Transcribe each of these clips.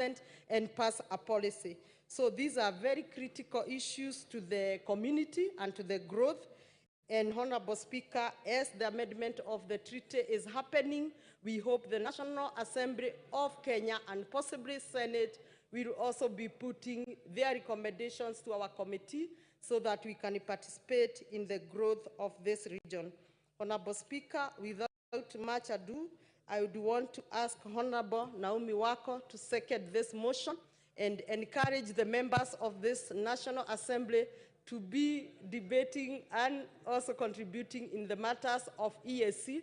and pass a policy. So these are very critical issues to the community and to the growth. And Honorable Speaker, as the amendment of the treaty is happening, we hope the National Assembly of Kenya and possibly Senate will also be putting their recommendations to our committee so that we can participate in the growth of this region. Honorable Speaker, without much ado, I would want to ask Honorable Naomi Wako to second this motion and encourage the members of this National Assembly to be debating and also contributing in the matters of EAC.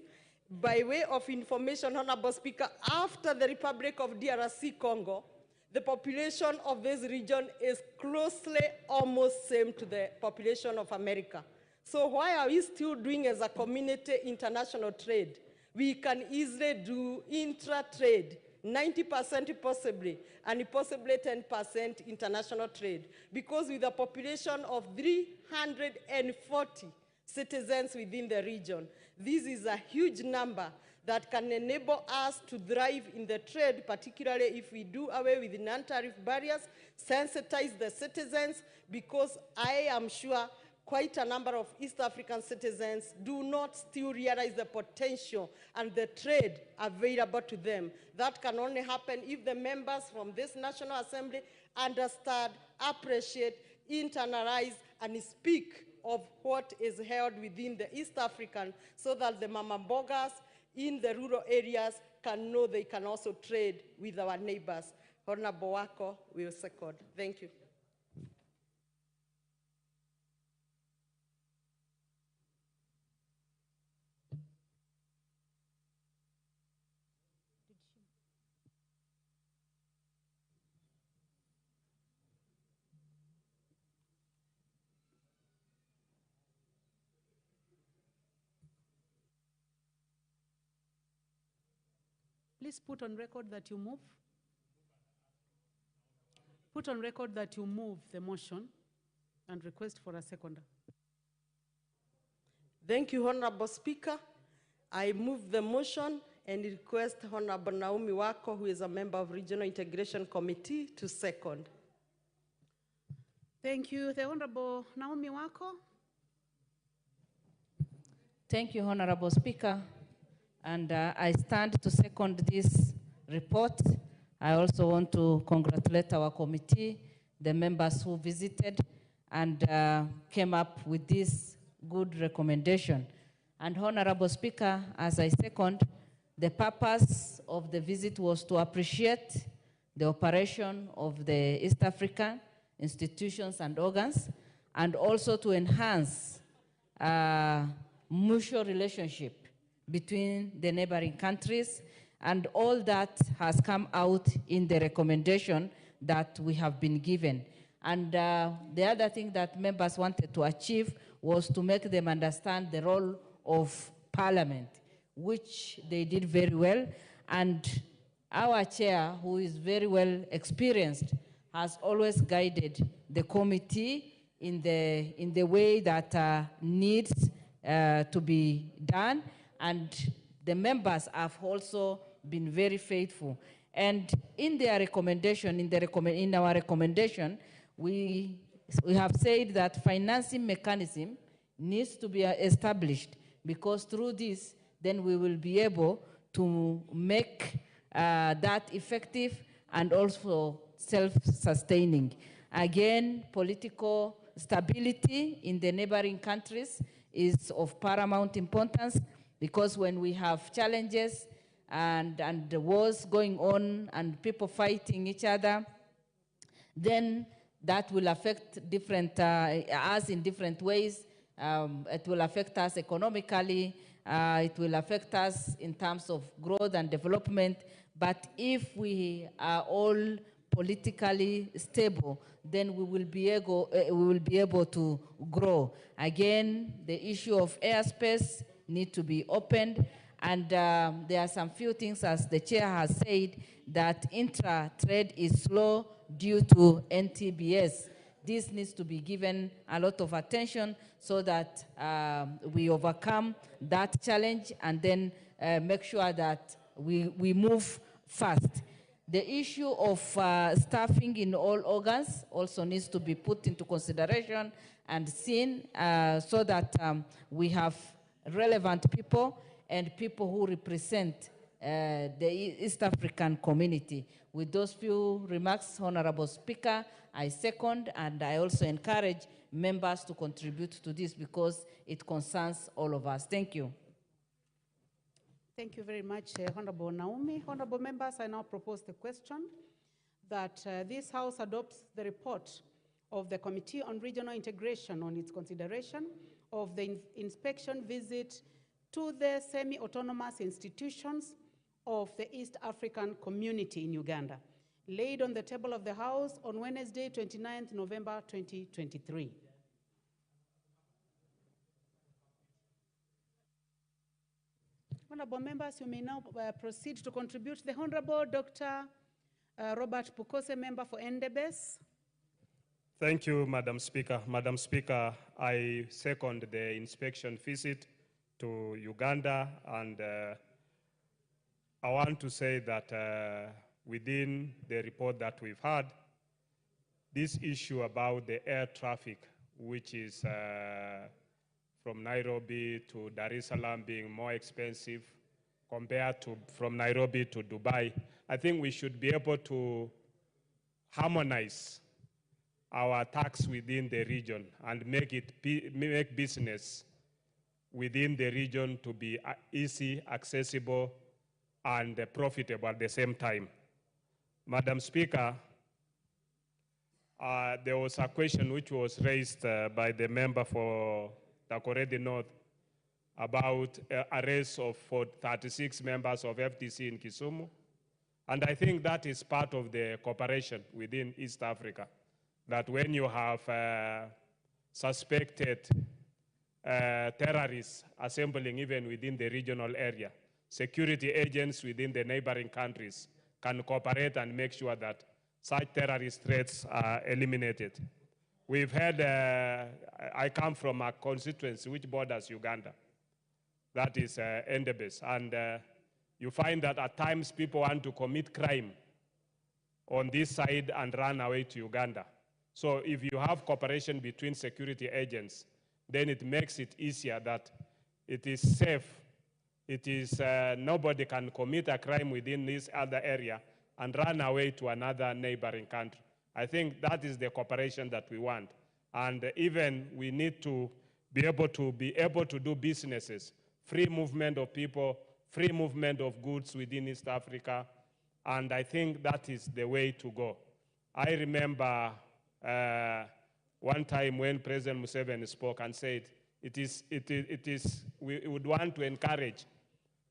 By way of information, Honorable Speaker, after the Republic of DRC Congo, the population of this region is closely almost same to the population of America. So why are we still doing as a community international trade? We can easily do intra-trade, 90% possibly, and possibly 10% international trade. Because with a population of 340 citizens within the region, this is a huge number that can enable us to thrive in the trade, particularly if we do away with non-tariff barriers, sensitize the citizens, because I am sure quite a number of East African citizens do not still realize the potential and the trade available to them. That can only happen if the members from this National Assembly understand, appreciate, internalize, and speak of what is held within the East African, so that the mama bogas in the rural areas can know they can also trade with our neighbors. Honorable Wako will second. Thank you. Please put on record that you move. Put on record that you move the motion and request for a seconder. Thank you, Honorable Speaker. I move the motion and request Honorable Naomi Wako, who is a member of Regional Integration Committee, to second. Thank you. The Honorable Naomi Wako. Thank you, Honorable Speaker. And I stand to second this report. I also want to congratulate our committee, the members who visited and came up with this good recommendation. And Honorable Speaker, as I second, the purpose of the visit was to appreciate the operation of the East African institutions and organs, and also to enhance mutual relationship between the neighboring countries, and all that has come out in the recommendation that we have been given. And the other thing that members wanted to achieve was to make them understand the role of Parliament, which they did very well. And our chair, who is very well experienced, has always guided the committee in the way that needs to be done. And the members have also been very faithful. And in their recommendation, in our recommendation, we have said that financing mechanism needs to be established, because through this, then we will be able to make that effective and also self-sustaining. Again, political stability in the neighboring countries is of paramount importance, because when we have challenges and the wars going on and people fighting each other, then that will affect us in different ways. It will affect us economically, it will affect us in terms of growth and development. But if we are all politically stable, then we will be able to grow. Again, the issue of airspace need to be opened, and there are some few things, as the chair has said, that intra-trade is slow due to NTBS. This needs to be given a lot of attention so that we overcome that challenge and then make sure that we move fast. The issue of staffing in all organs also needs to be put into consideration and seen so that we have relevant people and people who represent the East African community. With those few remarks, Honorable Speaker, I second and I also encourage members to contribute to this because it concerns all of us. Thank you. Thank you very much, Honorable Naomi. Honorable members, I now propose the question that this House adopts the report of the Committee on Regional Integration on its consideration of the inspection visit to the semi-autonomous institutions of the East African community in Uganda, laid on the table of the House on Wednesday, 29th November 2023. Honorable members, you may now proceed to contribute. The Honorable Dr. Robert Pukose, member for Endebess. Thank you, Madam Speaker. Madam Speaker, I second the inspection visit to Uganda, and I want to say that within the report that we've had, this issue about the air traffic, which is from Nairobi to Dar es Salaam being more expensive compared to from Nairobi to Dubai, I think we should be able to harmonize our tax within the region and make business within the region to be easy, accessible, and profitable at the same time. Madam Speaker, there was a question which was raised by the member for Takoradi North about arrest of 36 members of FTC in Kisumu. And I think that is part of the cooperation within East Africa, that when you have suspected terrorists assembling even within the regional area, security agents within the neighboring countries can cooperate and make sure that such terrorist threats are eliminated. We've had, I come from a constituency which borders Uganda, that is Endebess, and you find that at times people want to commit crime on this side and run away to Uganda. So if you have cooperation between security agents, then it makes it easier that it is safe. It is, nobody can commit a crime within this other area and run away to another neighboring country. I think that is the cooperation that we want. And even we need to be able to do businesses, free movement of people, free movement of goods within East Africa. And I think that is the way to go. I remember one time when President Museveni spoke and said, we would want to encourage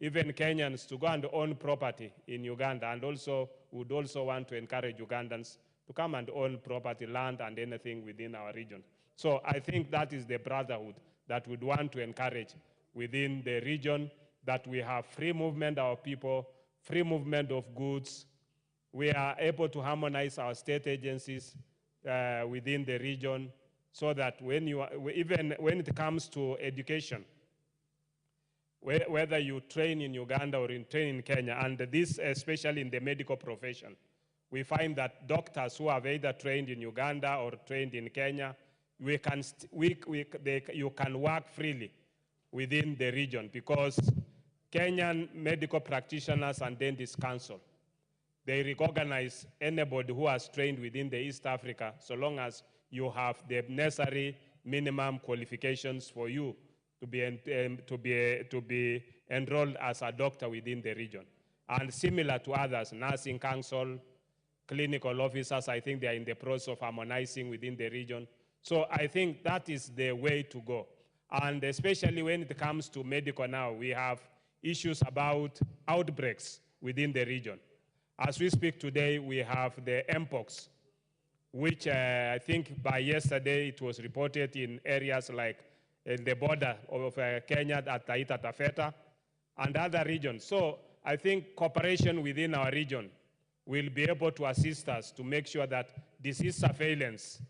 even Kenyans to go and own property in Uganda, and also would also want to encourage Ugandans to come and own property, land, and anything within our region. So I think that is the brotherhood that we'd want to encourage within the region, that we have free movement of people, free movement of goods. We are able to harmonize our state agencies within the region, so that even when it comes to education, whether you train in Uganda or train in Kenya, and this especially in the medical profession, we find that doctors who have either trained in Uganda or trained in Kenya, you can work freely within the region, because Kenyan Medical Practitioners and Dentists Council, they recognize anybody who has trained within the East Africa, so long as you have the necessary minimum qualifications for you to be enrolled as a doctor within the region. And similar to others, nursing council, clinical officers, I think they are in the process of harmonizing within the region. So I think that is the way to go. And especially when it comes to medical now, we have issues about outbreaks within the region. As we speak today, we have the mpox, which I think by yesterday it was reported in areas like in the border of Kenya at Taita Taveta and other regions. So I think cooperation within our region will be able to assist us to make sure that disease surveillance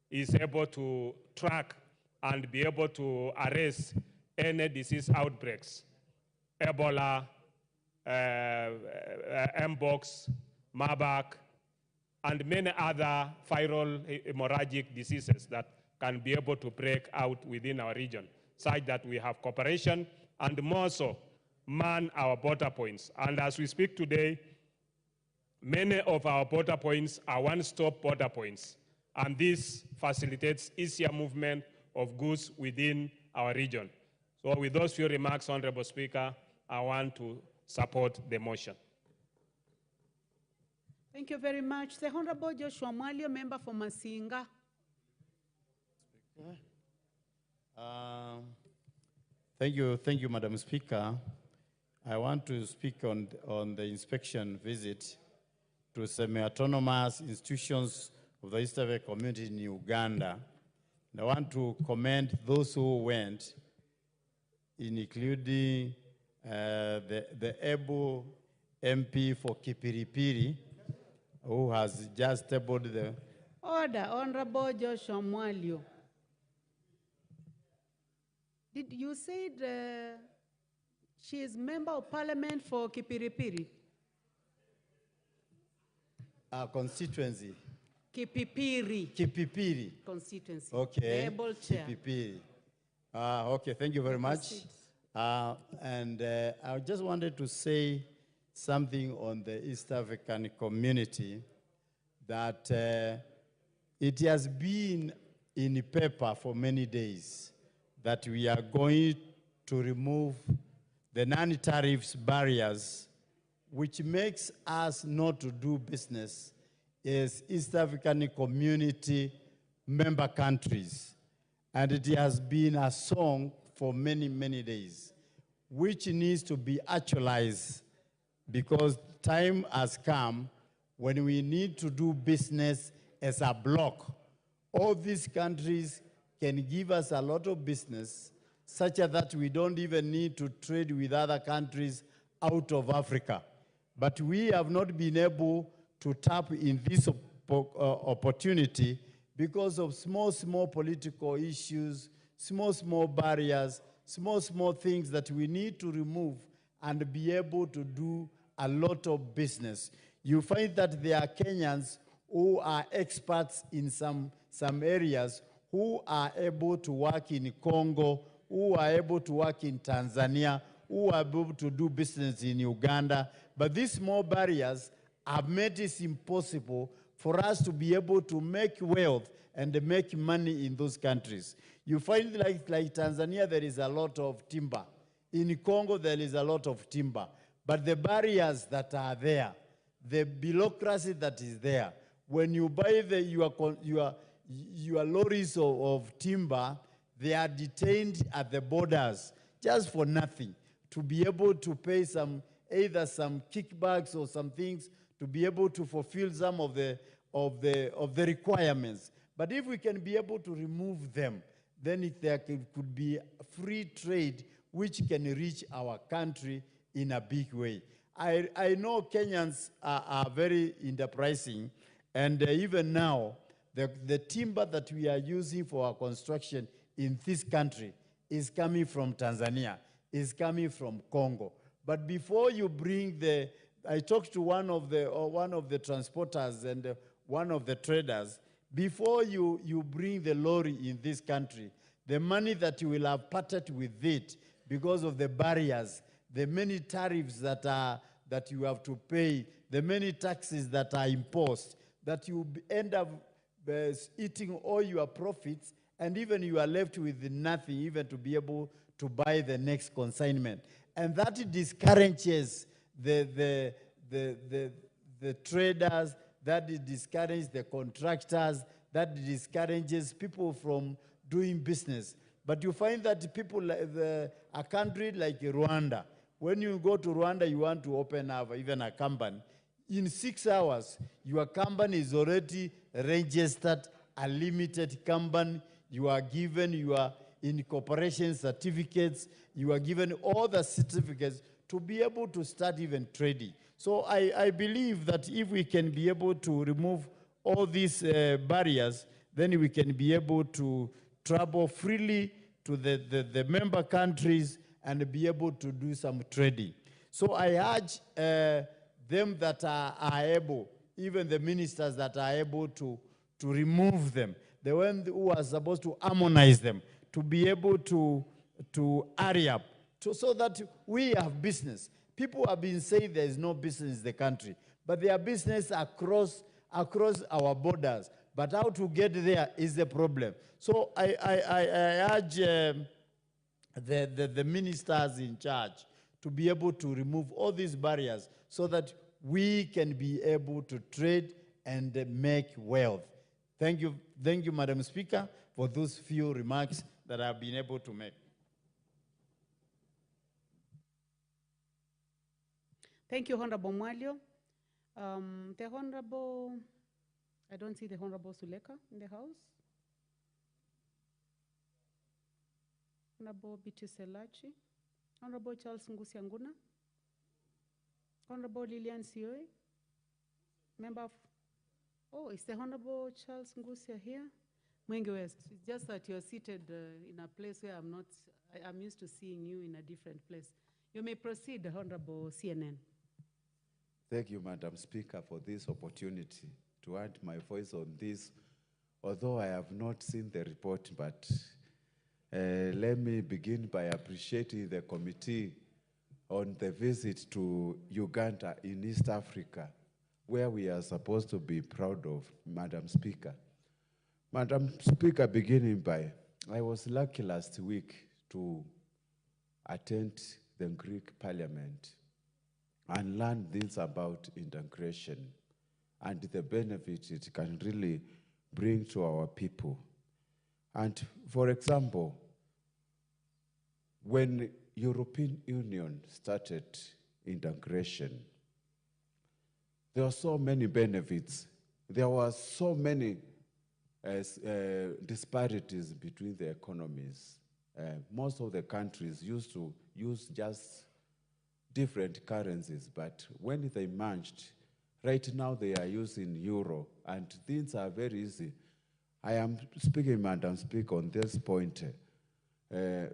is able to track and be able to arrest any disease outbreaks, Ebola, mpox, Marburg, and many other viral hemorrhagic diseases that can be able to break out within our region, such that we have cooperation and more so man our border points. And as we speak today, many of our border points are one-stop border points, and this facilitates easier movement of goods within our region. So with those few remarks, Honorable Speaker, I want to support the motion. Thank you very much. The Honorable Joshua Mwalio, member for Masinga. Thank you, Madam Speaker. I want to speak on the inspection visit to semi-autonomous institutions of the East African community in Uganda. And I want to commend those who went, including the able MP for Kipiripiri, who has just tabled the... Order, Honorable Joshua Mwalio. Did you say she is member of parliament for Kipiripiri? Constituency. Kipipiri. Constituency. Okay. The able chair. Kipipiri. Okay, thank you very much. I just wanted to say something on the East African community, that it has been in the paper for many days that we are going to remove the non-tariffs barriers, which makes us not to do business as East African community member countries. And it has been a song for many, many days, which needs to be actualized, because time has come when we need to do business as a bloc. All these countries can give us a lot of business, such that we don't even need to trade with other countries out of Africa. But we have not been able to tap in this opportunity because of small political issues, small barriers, small things that we need to remove and be able to do a lot of business. You find that there are Kenyans who are experts in some areas, who are able to work in Congo, who are able to work in Tanzania, who are able to do business in Uganda. But these small barriers have made it impossible for us to be able to make wealth and make money in those countries. You find like Tanzania, there is a lot of timber. In Congo, there is a lot of timber. But the barriers that are there, the bureaucracy that is there, when you buy your lorries of timber, they are detained at the borders just for nothing, to be able to pay either some kickbacks or some things to be able to fulfill some of the requirements. But if we can be able to remove them, then there could be free trade which can reach our country in a big way. I know Kenyans are very enterprising, and even now, the timber that we are using for our construction in this country is coming from Tanzania, is coming from Congo. But before you bring I talked to one of the transporters and one of the traders. Before you bring the lorry in this country, the money that you will have parted with it because of the barriers, the many tariffs that you have to pay, the many taxes that are imposed, that you end up eating all your profits, and even you are left with nothing even to be able to buy the next consignment. And that discourages the traders, that discourages the contractors, that discourages people from doing business. But you find that people, a country like Rwanda, when you go to Rwanda, you want to open up even a company. In 6 hours, your company is already registered, a limited company. You are given your incorporation certificates. You are given all the certificates to be able to start even trading. So I believe that if we can be able to remove all these barriers, then we can be able to travel freely to the member countries and be able to do some trading. So I urge them that are able, even the ministers that are able to remove them, the one who are supposed to harmonize them, to be able to hurry up, so that we have business. People have been saying there is no business in the country, but there are business across our borders. But how to get there is the problem. So I urge the ministers in charge to be able to remove all these barriers so that we can be able to trade and make wealth. Thank you, Madam Speaker, for those few remarks that I've been able to make. Thank you, Honorable Mwalio. The Honorable, I don't see the Honorable Suleka in the House. Honorable Biti Selachi. Honorable Charles Ngusianguna. Honorable Lilian Sioi. Member of, oh, is the Honorable Charles Ngusia here? Mwenge West. It's just that you're seated in a place where I'm used to seeing you in a different place. You may proceed, Honorable CNN. Thank you, Madam Speaker, for this opportunity to add my voice on this. Although I have not seen the report, but let me begin by appreciating the committee on the visit to Uganda in East Africa, where we are supposed to be proud of, Madam Speaker. Madam Speaker, beginning by, I was lucky last week to attend the Greek Parliament and learn things about integration and the benefit it can really bring to our people. And for example, when European Union started integration, there were so many benefits. There were so many disparities between the economies. Most of the countries used to use just different currencies, but when they merged, right now they are using euro, and things are very easy. I am speaking, Madam Speaker, on this point.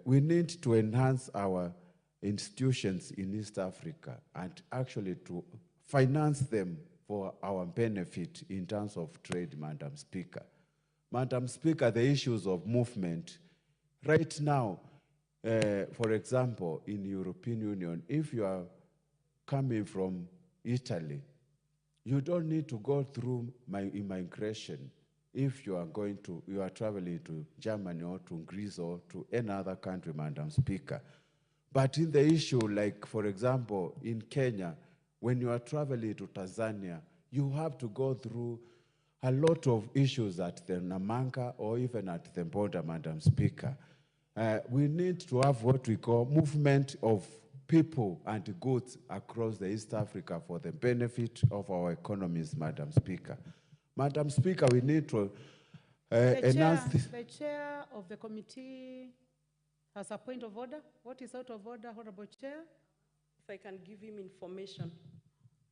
We need to enhance our institutions in East Africa and actually to finance them for our benefit in terms of trade, Madam Speaker. Madam Speaker, the issues of movement, right now, for example, in European Union, if you are coming from Italy, you don't need to go through immigration if you are traveling to Germany or to Greece or to any other country, Madam Speaker. But in the issue, like, for example, in Kenya, when you are traveling to Tanzania, you have to go through a lot of issues at the Namanga or even at the border, Madam Speaker. We need to have what we call movement of people and goods across the East Africa for the benefit of our economies, Madam Speaker. Madam Speaker, we need to enhance this. The chair of the committee has a point of order. What is out of order, Honorable Chair? If I can give him information.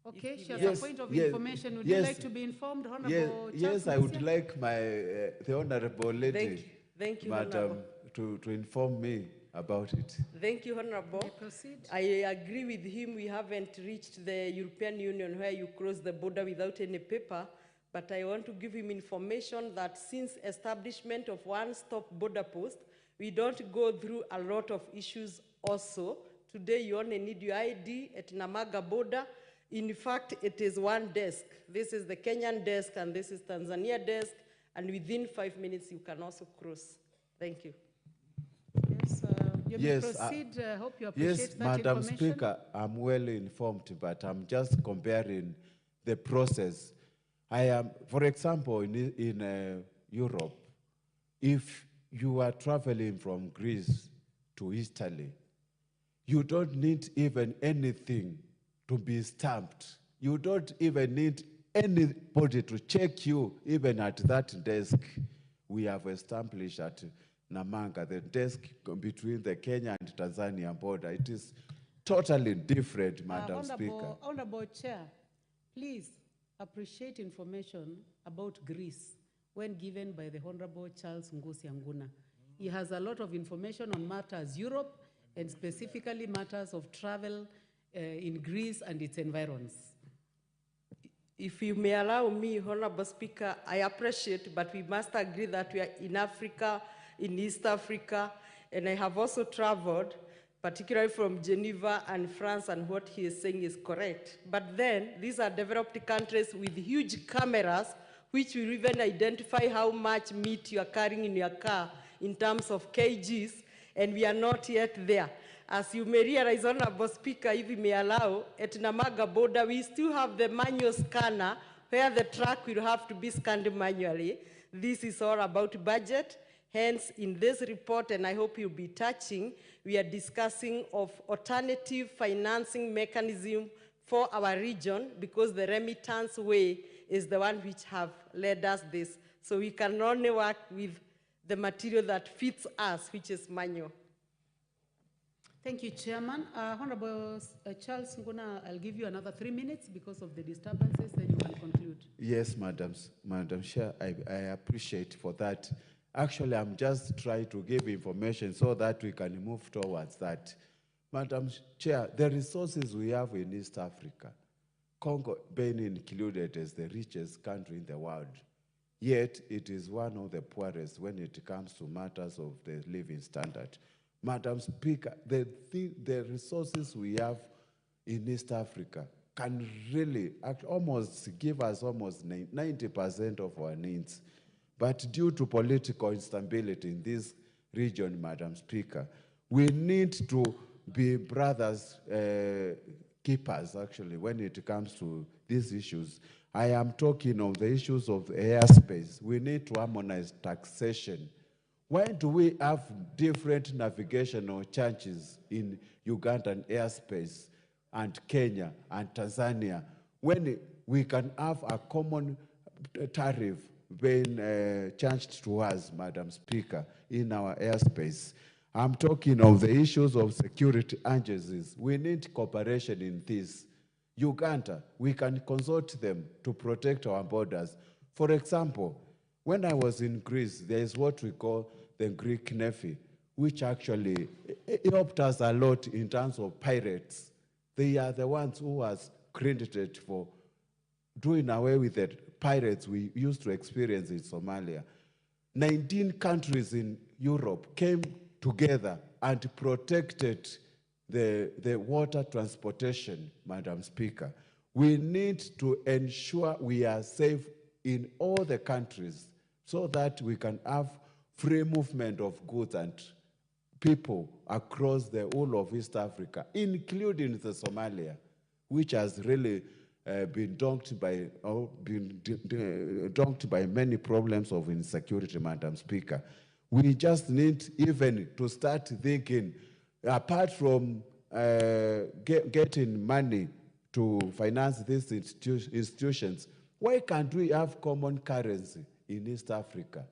Okay, she has a point of information. Would you like to be informed, Honorable Yes, I would like the Honorable Lady, Thank you, Madam, Honorable. to inform me about it. Thank you, Honorable. Proceed. I agree with him. We haven't reached the European Union where you cross the border without any paper, but I want to give him information that since establishment of one-stop border post, we don't go through a lot of issues also. Today, you only need your ID at Namaga border. In fact, it is one desk. This is the Kenyan desk, and this is Tanzania desk, and within 5 minutes, you can also cross. Thank you. Yes, you may proceed. Hope you appreciate yes, that Madam information. Speaker, I'm well informed, but I'm just comparing the process. I am, for example, in Europe, if you are traveling from Greece to Italy, you don't need even anything to be stamped. You don't even need anybody to check you, even at that desk we have established at Namanga, the desk between the Kenya and Tanzania border. It is totally different, Madam Speaker. Honorable Chair, please appreciate information about Greece when given by the Honorable Charles Ngusianguna. He has a lot of information on matters Europe and specifically matters of travel in Greece and its environs. If you may allow me, Honorable Speaker, I appreciate, but we must agree that we are in Africa, in East Africa, and I have also traveled, particularly from Geneva and France, and what he is saying is correct. But then, these are developed countries with huge cameras, which will even identify how much meat you are carrying in your car in terms of kgs, and we are not yet there. As you may realize, Honorable Speaker, if you may allow, at Namaga border, we still have the manual scanner where the truck will have to be scanned manually. This is all about budget. Hence, in this report, and I hope you'll be touching, we are discussing of alternative financing mechanism for our region, because the remittance way is the one which have led us this. So we can only work with the material that fits us, which is manual. Thank you, Chairman. Honorable Charles Nguna, I'll give you another 3 minutes because of the disturbances, then you can conclude. Yes, Madam Chair, I appreciate for that. Actually, I'm just trying to give information so that we can move towards that. Madam Chair, the resources we have in East Africa, Congo being included as the richest country in the world, yet it is one of the poorest when it comes to matters of the living standard. Madam Speaker, the resources we have in East Africa can really almost give us almost 90% of our needs. But due to political instability in this region, Madam Speaker, we need to be brothers keepers, actually, when it comes to these issues. I am talking of the issues of airspace. We need to harmonize taxation. Why do we have different navigational charges in Ugandan airspace and Kenya and Tanzania when we can have a common tariff being charged to us, Madam Speaker, in our airspace? I'm talking of the issues of security agencies. We need cooperation in this. Uganda, we can consult them to protect our borders. For example, when I was in Greece, there is what we call the Greek Navy, which actually helped us a lot in terms of pirates. They are the ones who was credited for doing away with the pirates we used to experience in Somalia. 19 countries in Europe came together and protected the water transportation, Madam Speaker. We need to ensure we are safe in all the countries so that we can have free movement of goods and people across the whole of East Africa, including the Somalia, which has really been donked by many problems of insecurity, Madam Speaker. We just need even to start thinking, apart from getting money to finance these institutions, why can't we have common currency in East Africa?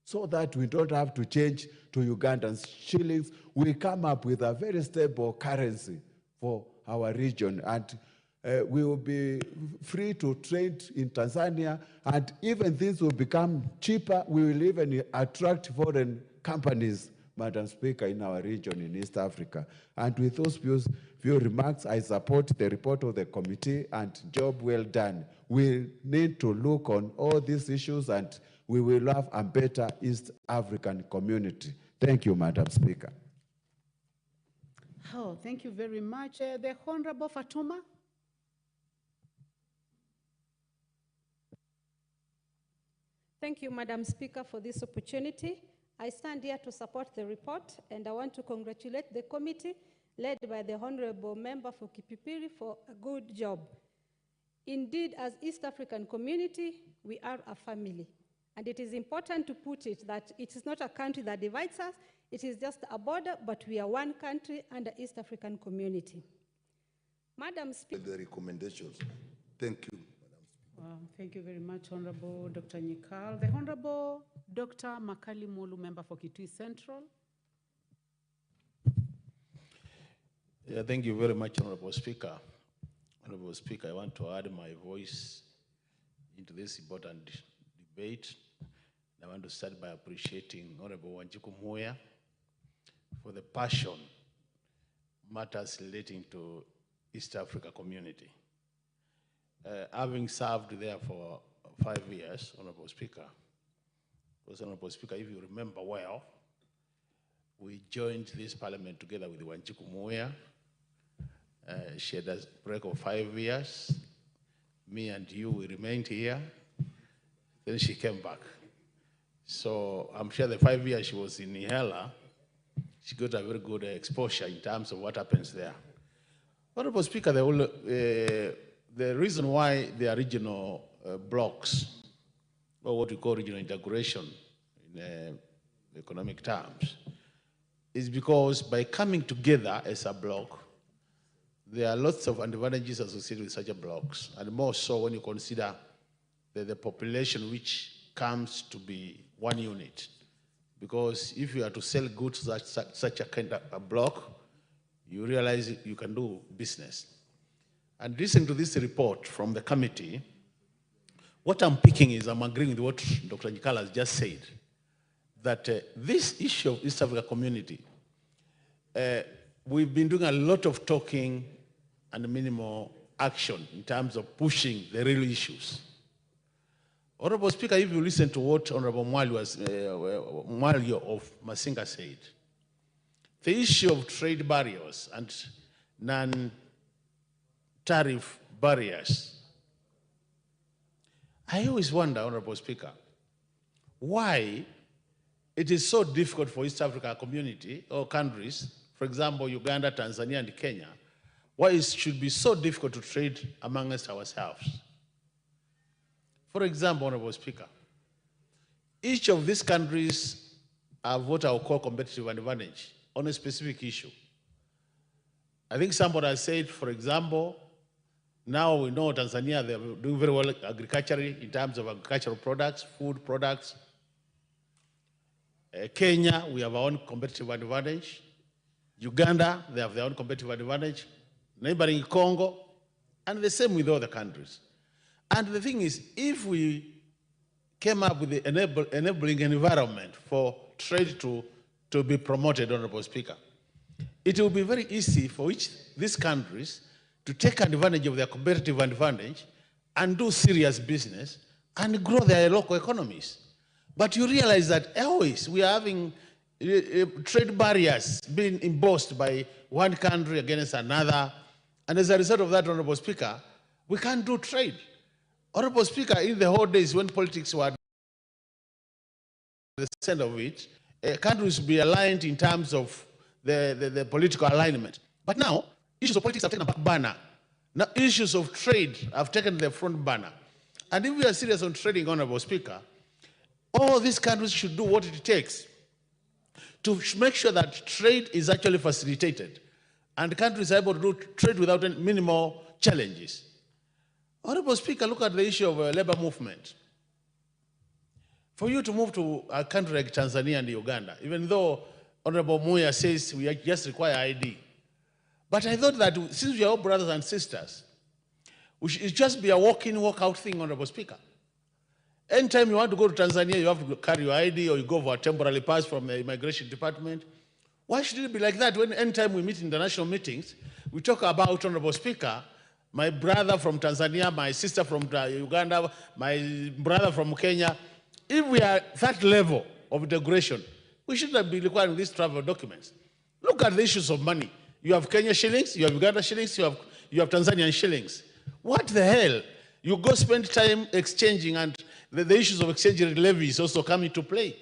So that we don't have to change to Ugandan shillings. We come up with a very stable currency for our region, and we will be free to trade in Tanzania, and even things will become cheaper. We will even attract foreign companies, Madam Speaker, in our region in East Africa. And with those few remarks, I support the report of the committee, and job well done. We need to look on all these issues, and we will have a better East African community. Thank you, Madam Speaker. Oh, thank you very much. The Honorable Fatuma. Thank you, Madam Speaker, for this opportunity. I stand here to support the report, and I want to congratulate the committee led by the Honorable Member for Kipipiri for a good job. Indeed, as East African community, we are a family. And it is important to put it that it is not a country that divides us, it is just a border, but we are one country under East African community. Madam Speaker. The recommendations. Thank you, Madam Speaker. Thank you very much, Honorable Dr. Nyikal. The Honorable Dr. Makali Molu, Member for Kitui Central. Yeah, thank you very much, Honorable Speaker. Honorable Speaker, I want to add my voice into this important debate. I want to start by appreciating Honorable Wanjiku Muya for the passion matters relating to East Africa community. having served there for 5 years, Honorable Speaker, because Honorable Speaker, if you remember well, we joined this parliament together with Wanjiku Muya. She had a break of 5 years. Me and you, we remained here. Then she came back. So I'm sure the 5 years she was in Ihela, she got a very good exposure in terms of what happens there. Honorable Speaker, the reason why there are regional blocks, or what we call regional integration in economic terms, is because by coming together as a block, there are lots of advantages associated with such a blocks, and more so when you consider the population which comes to be one unit. Because if you are to sell goods to such a kind of a block, you realize you can do business. And listening to this report from the committee, what I'm picking is I'm agreeing with what Dr. Njikala has just said, that this issue of East Africa community, we've been doing a lot of talking and minimal action in terms of pushing the real issues. Honorable Speaker, if you listen to what Honorable Mwalio of Masinga said, the issue of trade barriers and non-tariff barriers, I always wonder, Honorable Speaker, why it is so difficult for East Africa community or countries, for example, Uganda, Tanzania, and Kenya, why it should be so difficult to trade amongst ourselves. For example, Honorable Speaker, each of these countries have what I will call competitive advantage on a specific issue. I think somebody has said, for example, now we know Tanzania, they're doing very well agriculturally in terms of agricultural products, food products. Kenya, we have our own competitive advantage. Uganda, they have their own competitive advantage. Neighboring Congo, and the same with other countries. And the thing is, if we came up with the enabling environment for trade to be promoted, Honorable Speaker, it will be very easy for these countries to take advantage of their competitive advantage and do serious business and grow their local economies. But you realize that always we are having trade barriers being imposed by one country against another. And as a result of that, Honorable Speaker, we can't do trade. Honorable Speaker, in the old days when politics were the center of it, countries would be aligned in terms of the political alignment. But now, issues of politics have taken a back burner. Now, issues of trade have taken the front burner. And if we are serious on trading, Honorable Speaker, all these countries should do what it takes to make sure that trade is actually facilitated and countries are able to do trade without any minimal challenges. Honorable Speaker, look at the issue of labor movement. For you to move to a country like Tanzania and Uganda, even though Honorable Muya says we just require ID, but I thought that since we are all brothers and sisters, it should just be a walk-in, walk-out thing, Honorable Speaker. Anytime you want to go to Tanzania, you have to carry your ID or you go for a temporary pass from the immigration department. Why should it be like that when anytime we meet in international meetings, we talk about, Honorable Speaker, my brother from Tanzania, my sister from Uganda, my brother from Kenya. If we are at that level of integration, we shouldn't be requiring these travel documents. Look at the issues of money. You have Kenya shillings, you have Uganda shillings, you have Tanzanian shillings. What the hell? You go spend time exchanging, and the issues of exchange levies also come into play.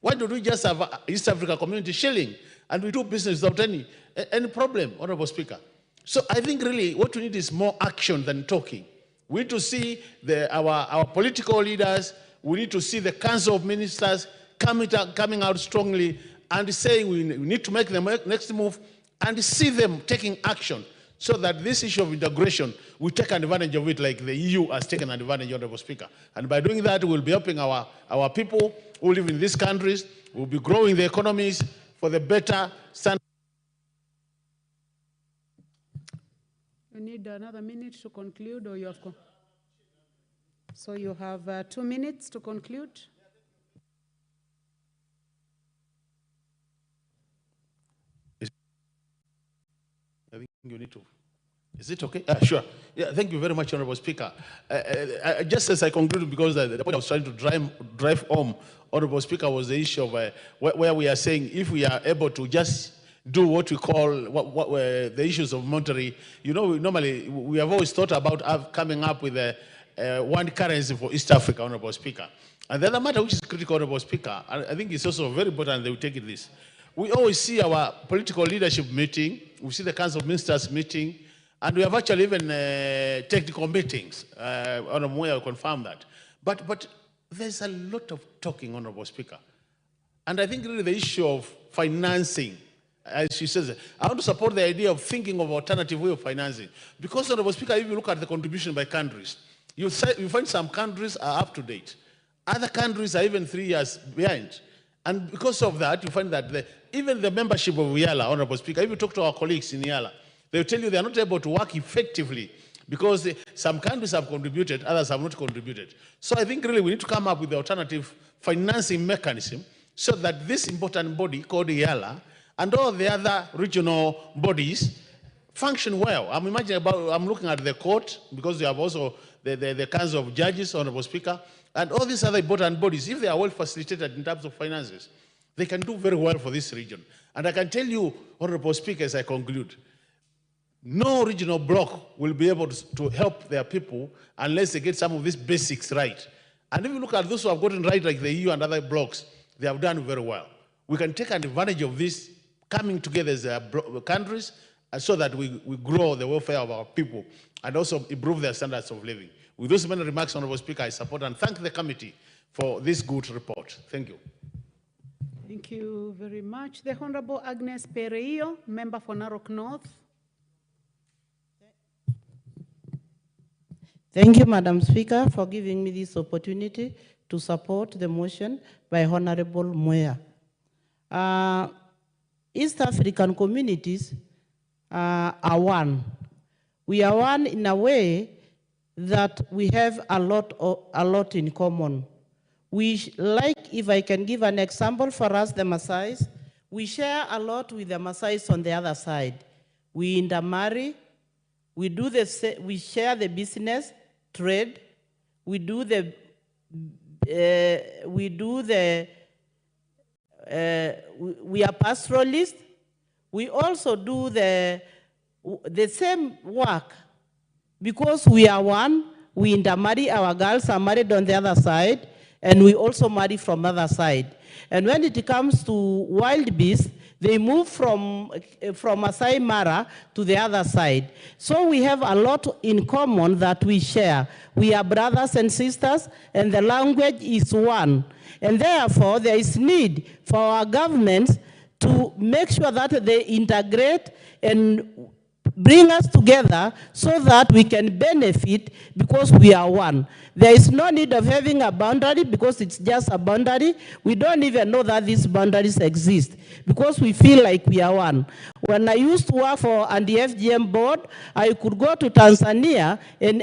Why don't we just have East Africa community shilling and we do business without any problem, Honorable Speaker? So I think really what we need is more action than talking. We need to see our political leaders, we need to see the Council of Ministers coming out strongly and saying we need to make the next move and see them taking action so that this issue of integration, we take advantage of it like the EU has taken advantage, Honorable Speaker. And by doing that, we'll be helping our people who live in these countries, we'll be growing the economies for the better standard. You need another minute to conclude, or you have... So you have 2 minutes to conclude. I think you need to Is it okay? Sure. Yeah, thank you very much, Honorable Speaker. Just as I concluded, because the point I was trying to drive home, Honorable Speaker, was the issue of where we are saying if we are able to just do what we call the issues of monetary. You know, normally we have always thought about coming up with one currency for East Africa, Honorable Speaker. And the other matter which is critical, Honorable Speaker, and I think it's also very important that we take it this. We always see our political leadership meeting, we see the Council of Ministers meeting, and we have actually even technical meetings. Honorable Moya will confirm that. But there's a lot of talking, Honorable Speaker. And I think really the issue of financing, as she says, I want to support the idea of thinking of alternative way of financing. Because, Honorable Speaker, if you look at the contribution by countries, you find some countries are up to date. Other countries are even 3 years behind. And because of that, you find that even the membership of IALA, Honorable Speaker, if you talk to our colleagues in IALA, they'll tell you they're not able to work effectively because some countries have contributed, others have not contributed. So I think really we need to come up with the alternative financing mechanism so that this important body called IALA and all the other regional bodies function well. I'm looking at the court because they have also the Council of Judges, Honorable Speaker, and all these other important bodies, if they are well facilitated in terms of finances, they can do very well for this region. And I can tell you, Honorable Speaker, as I conclude, no regional bloc will be able to help their people unless they get some of these basics right. And if you look at those who have gotten right, like the EU and other blocs, they have done very well. We can take advantage of this coming together as countries so that we grow the welfare of our people and also improve their standards of living. With those many remarks, Honorable Speaker, I support and thank the committee for this good report. Thank you. Thank you very much. The Honorable Agnes Pereio, member for Narok North. Thank you, Madam Speaker, for giving me this opportunity to support the motion by Honorable Moya. East African communities are one. We are one in a way that we have a lot in common. If I can give an example for us, the Maasais, we share a lot with the Maasais on the other side. We intermarry, we share the business, trade, we are pastoralists, we also do the same work. Because we are one, we intermarry, our girls are married on the other side, and we also marry from the other side. And when it comes to wild beasts, they move from Masai Mara to the other side. So we have a lot in common that we share. We are brothers and sisters, and the language is one. And therefore, there is need for our governments to make sure that they integrate and bring us together so that we can benefit because we are one. There is no need of having a boundary because it's just a boundary. We don't even know that these boundaries exist because we feel like we are one. When I used to work for the FGM board, I could go to Tanzania and